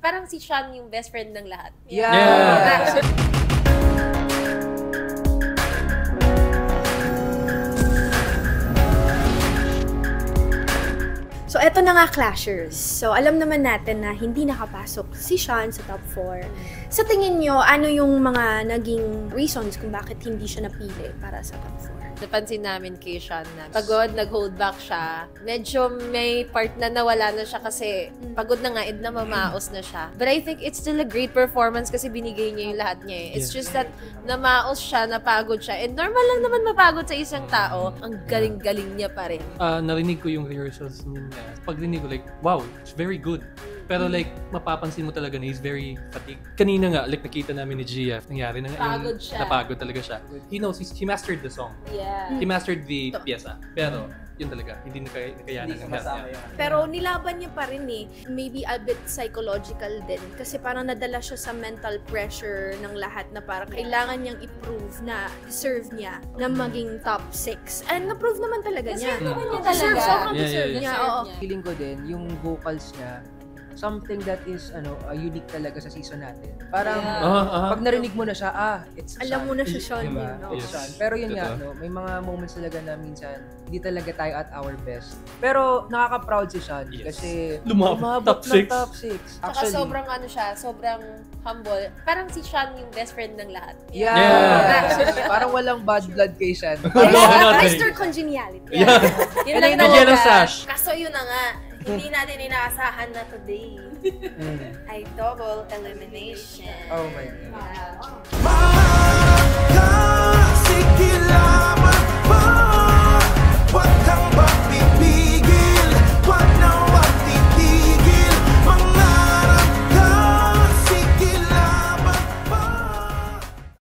Parang si Sean yung best friend ng lahat. Yeah! So, eto na nga, Clashers. So, alam naman natin na hindi nakapasok si Sean sa top 4. Sa tingin nyo, ano yung mga naging reasons kung bakit hindi siya napili para sa top 4? Napansin namin kay Sean na pagod, nag-hold back siya. Medyo may part na nawala na siya kasi pagod na nga, na mamaos na siya. But I think it's still a great performance kasi binigay niya yung lahat niya eh. It's just that namaos siya, napagod siya. And normal lang naman mapagod sa isang tao. Ang galing-galing niya pa rin. Narinig ko yung rehearsals niya. Pagrinig ko, like, wow, it's very good. Pero like, mapapansin mo talaga na he's very fatigued. Kanina nga, like nakita namin ni GF, nangyari na nga Pagod siya. napagod talaga siya. He knows, he mastered the song. Yeah. He mastered the pyesa. Pero, yun talaga, hindi nakayanan ng lahat niya. Pero nilaban niya pa rin eh. Maybe a bit psychological din. Kasi parang nadala siya sa mental pressure ng lahat na parang kailangan niyang i-prove na deserve niya na maging top 6. And na-prove naman talaga niya. Deserve naman niya talaga. Deserve, sobrang Yeah, deserve yeah, niya. Deserve Oo. niya. Feeling ko din, yung vocals niya, something that is unique talaga sa season natin. Parang pag narinig mo na siya, it's Alam mo na siya, Sean. Diba? Yun, no? It's Sean. Pero yun nga, Totoo. may mga moments talaga na minsan hindi talaga tayo at our best. Pero nakaka-proud si Sean kasi Lumabot top ng 6. top 6. Saka sobrang sobrang humble. Parang si Sean yung best friend ng lahat. Yeah. Parang walang bad blood kay Sean. Mr. Congeniality. Yeah. Yun lang Bigyan ng talaga. sash. Kaso yun na nga, hindi natin inaasahan na today ay double elimination. Oh my God. Wow.